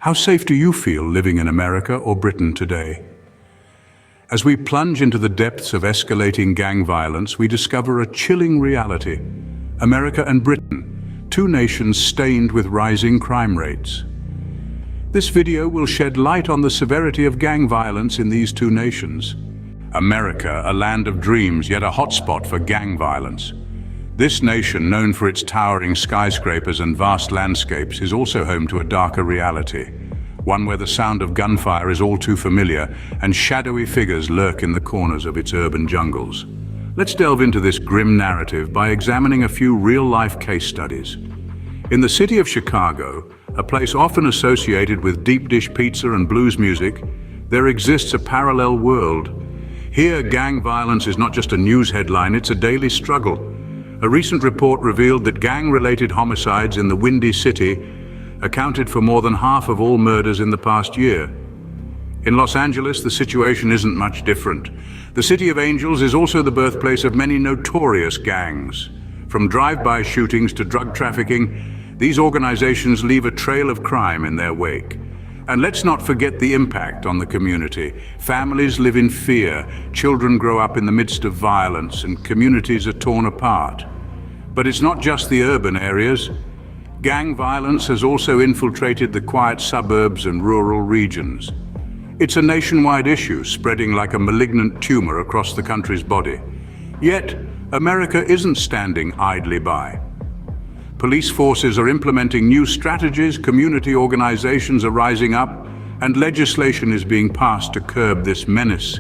How safe do you feel living in America or Britain today? As we plunge into the depths of escalating gang violence, we discover a chilling reality. America and Britain, two nations stained with rising crime rates. This video will shed light on the severity of gang violence in these two nations. America, a land of dreams, yet a hotspot for gang violence. This nation, known for its towering skyscrapers and vast landscapes, is also home to a darker reality. One where the sound of gunfire is all too familiar and shadowy figures lurk in the corners of its urban jungles. Let's delve into this grim narrative by examining a few real-life case studies. In the city of Chicago, a place often associated with deep dish pizza and blues music, there exists a parallel world. Here, gang violence is not just a news headline, it's a daily struggle. A recent report revealed that gang-related homicides in the Windy City accounted for more than half of all murders in the past year. In Los Angeles, the situation isn't much different. The City of Angels is also the birthplace of many notorious gangs. From drive-by shootings to drug trafficking, these organizations leave a trail of crime in their wake. And let's not forget the impact on the community. Families live in fear, children grow up in the midst of violence, and communities are torn apart. But it's not just the urban areas. Gang violence has also infiltrated the quiet suburbs and rural regions. It's a nationwide issue, spreading like a malignant tumor across the country's body. Yet, America isn't standing idly by. Police forces are implementing new strategies, community organizations are rising up, and legislation is being passed to curb this menace.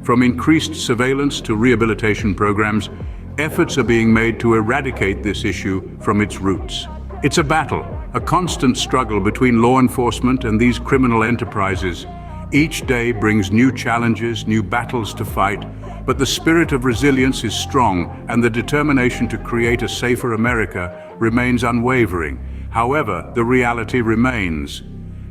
From increased surveillance to rehabilitation programs, efforts are being made to eradicate this issue from its roots. It's a battle, a constant struggle between law enforcement and these criminal enterprises. Each day brings new challenges, new battles to fight, but the spirit of resilience is strong and the determination to create a safer America remains unwavering. However, the reality remains.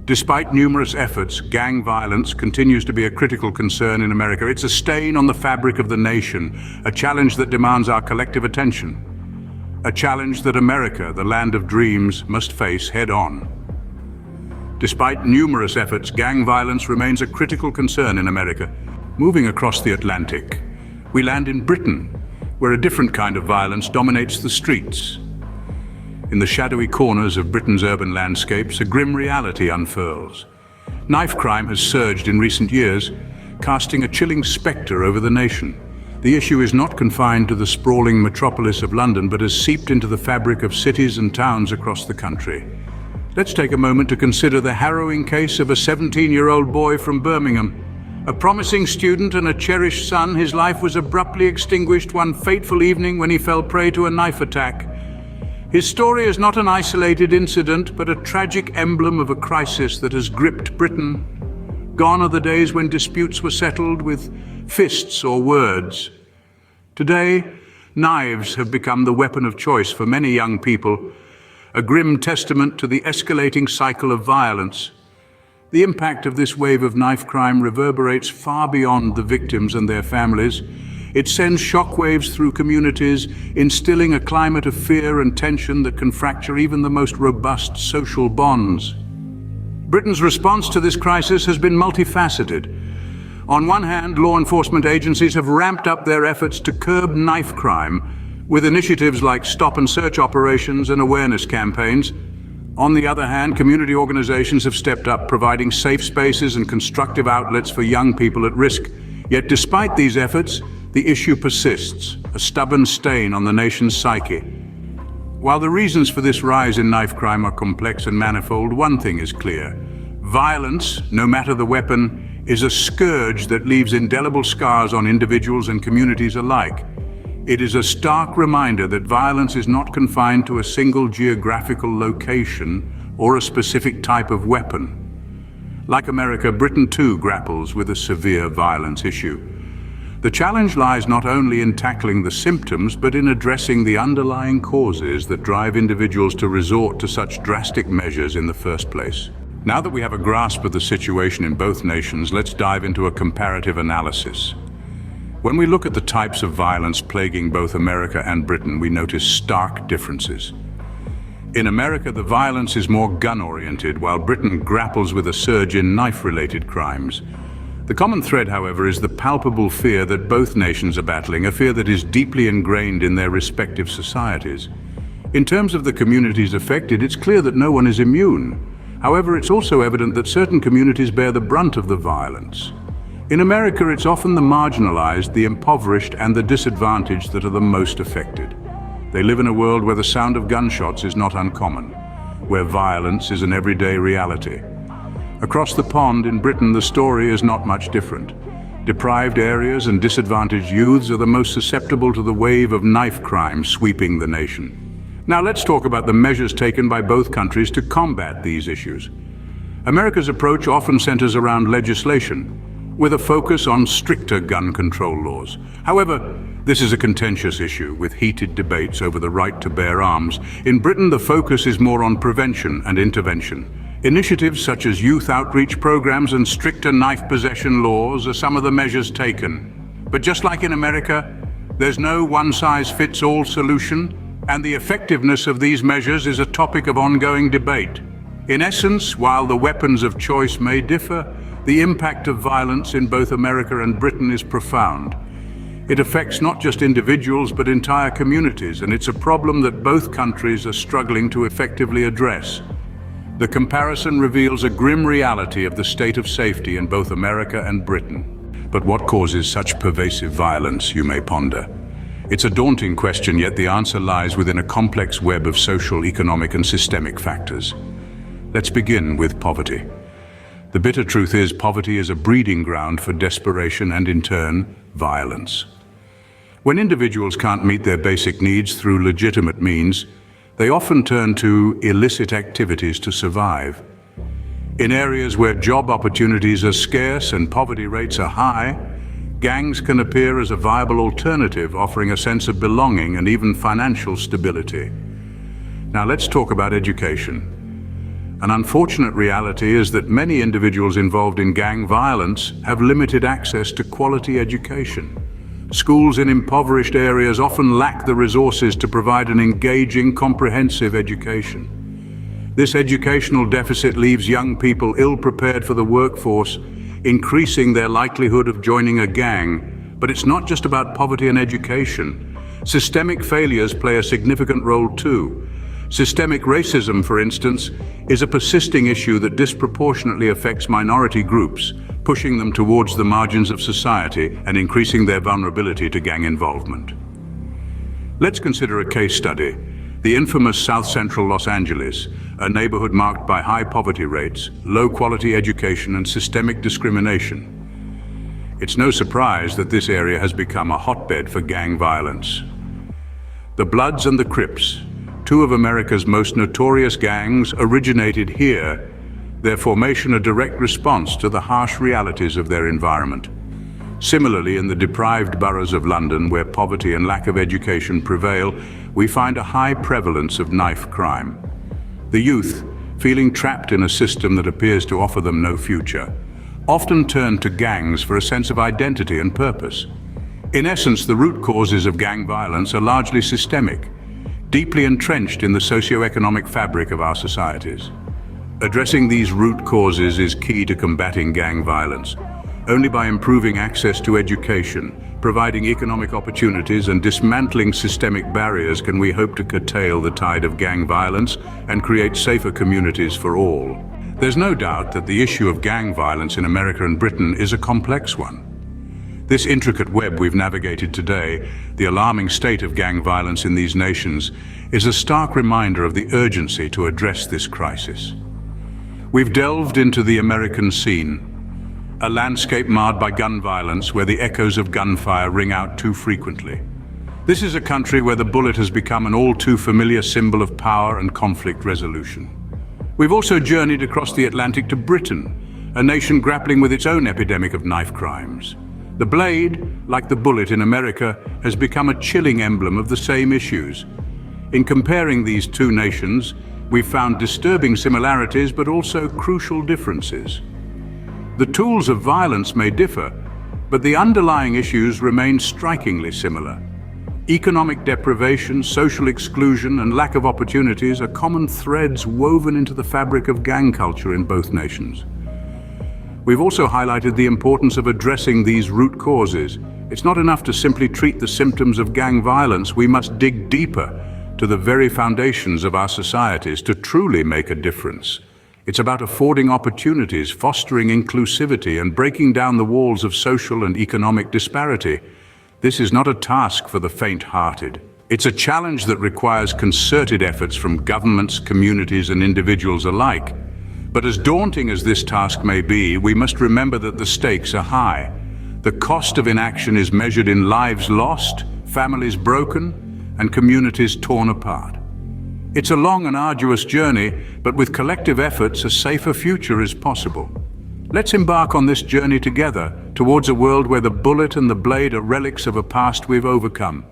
Despite numerous efforts, gang violence continues to be a critical concern in America. It's a stain on the fabric of the nation, a challenge that demands our collective attention. A challenge that America, the land of dreams, must face head-on. Despite numerous efforts, gang violence remains a critical concern in America. Moving across the Atlantic, we land in Britain, where a different kind of violence dominates the streets. In the shadowy corners of Britain's urban landscapes, a grim reality unfurls. Knife crime has surged in recent years, casting a chilling spectre over the nation. The issue is not confined to the sprawling metropolis of London, but has seeped into the fabric of cities and towns across the country. Let's take a moment to consider the harrowing case of a 17-year-old boy from Birmingham. A promising student and a cherished son, his life was abruptly extinguished one fateful evening when he fell prey to a knife attack. His story is not an isolated incident, but a tragic emblem of a crisis that has gripped Britain. Gone are the days when disputes were settled with fists or words. Today, knives have become the weapon of choice for many young people, a grim testament to the escalating cycle of violence. The impact of this wave of knife crime reverberates far beyond the victims and their families. It sends shockwaves through communities, instilling a climate of fear and tension that can fracture even the most robust social bonds. Britain's response to this crisis has been multifaceted. On one hand, law enforcement agencies have ramped up their efforts to curb knife crime with initiatives like stop and search operations and awareness campaigns. On the other hand, community organizations have stepped up, providing safe spaces and constructive outlets for young people at risk. Yet despite these efforts, the issue persists, a stubborn stain on the nation's psyche. While the reasons for this rise in knife crime are complex and manifold, one thing is clear. Violence, no matter the weapon, is a scourge that leaves indelible scars on individuals and communities alike. It is a stark reminder that violence is not confined to a single geographical location or a specific type of weapon. Like America, Britain too grapples with a severe violence issue. The challenge lies not only in tackling the symptoms, but in addressing the underlying causes that drive individuals to resort to such drastic measures in the first place. Now that we have a grasp of the situation in both nations, let's dive into a comparative analysis. When we look at the types of violence plaguing both America and Britain, we notice stark differences. In America, the violence is more gun-oriented, while Britain grapples with a surge in knife-related crimes. The common thread, however, is the palpable fear that both nations are battling, a fear that is deeply ingrained in their respective societies. In terms of the communities affected, it's clear that no one is immune. However, it's also evident that certain communities bear the brunt of the violence. In America, it's often the marginalized, the impoverished, and the disadvantaged that are the most affected. They live in a world where the sound of gunshots is not uncommon, where violence is an everyday reality. Across the pond in Britain, the story is not much different. Deprived areas and disadvantaged youths are the most susceptible to the wave of knife crime sweeping the nation. Now let's talk about the measures taken by both countries to combat these issues. America's approach often centers around legislation, with a focus on stricter gun control laws. However, this is a contentious issue, with heated debates over the right to bear arms. In Britain, the focus is more on prevention and intervention. Initiatives such as youth outreach programs and stricter knife possession laws are some of the measures taken. But just like in America, there's no one-size-fits-all solution, and the effectiveness of these measures is a topic of ongoing debate. In essence, while the weapons of choice may differ, the impact of violence in both America and Britain is profound. It affects not just individuals but entire communities, and it's a problem that both countries are struggling to effectively address. The comparison reveals a grim reality of the state of safety in both America and Britain. But what causes such pervasive violence, you may ponder? It's a daunting question, yet the answer lies within a complex web of social, economic, and systemic factors. Let's begin with poverty. The bitter truth is, poverty is a breeding ground for desperation and, in turn, violence. When individuals can't meet their basic needs through legitimate means, they often turn to illicit activities to survive. In areas where job opportunities are scarce and poverty rates are high, gangs can appear as a viable alternative, offering a sense of belonging and even financial stability. Now let's talk about education. An unfortunate reality is that many individuals involved in gang violence have limited access to quality education. Schools in impoverished areas often lack the resources to provide an engaging, comprehensive education. This educational deficit leaves young people ill-prepared for the workforce, increasing their likelihood of joining a gang. But it's not just about poverty and education. Systemic failures play a significant role too. Systemic racism, for instance, is a persisting issue that disproportionately affects minority groups, pushing them towards the margins of society and increasing their vulnerability to gang involvement. Let's consider a case study: the infamous South Central Los Angeles, a neighborhood marked by high poverty rates, low quality education, and systemic discrimination. It's no surprise that this area has become a hotbed for gang violence. The Bloods and the Crips, two of America's most notorious gangs, originated here, their formation a direct response to the harsh realities of their environment. Similarly, in the deprived boroughs of London, where poverty and lack of education prevail, we find a high prevalence of knife crime. The youth, feeling trapped in a system that appears to offer them no future, often turn to gangs for a sense of identity and purpose. In essence, the root causes of gang violence are largely systemic, deeply entrenched in the socio-economic fabric of our societies. Addressing these root causes is key to combating gang violence. Only by improving access to education, providing economic opportunities, and dismantling systemic barriers can we hope to curtail the tide of gang violence and create safer communities for all. There's no doubt that the issue of gang violence in America and Britain is a complex one. This intricate web we've navigated today, the alarming state of gang violence in these nations, is a stark reminder of the urgency to address this crisis. We've delved into the American scene, a landscape marred by gun violence where the echoes of gunfire ring out too frequently. This is a country where the bullet has become an all too familiar symbol of power and conflict resolution. We've also journeyed across the Atlantic to Britain, a nation grappling with its own epidemic of knife crimes. The blade, like the bullet in America, has become a chilling emblem of the same issues. In comparing these two nations, we've found disturbing similarities but also crucial differences. The tools of violence may differ, but the underlying issues remain strikingly similar. Economic deprivation, social exclusion, and lack of opportunities are common threads woven into the fabric of gang culture in both nations. We've also highlighted the importance of addressing these root causes. It's not enough to simply treat the symptoms of gang violence. We must dig deeper to the very foundations of our societies to truly make a difference. It's about affording opportunities, fostering inclusivity, and breaking down the walls of social and economic disparity. This is not a task for the faint-hearted. It's a challenge that requires concerted efforts from governments, communities, and individuals alike. But as daunting as this task may be, we must remember that the stakes are high. The cost of inaction is measured in lives lost, families broken, and communities torn apart. It's a long and arduous journey, but with collective efforts, a safer future is possible. Let's embark on this journey together towards a world where the bullet and the blade are relics of a past we've overcome.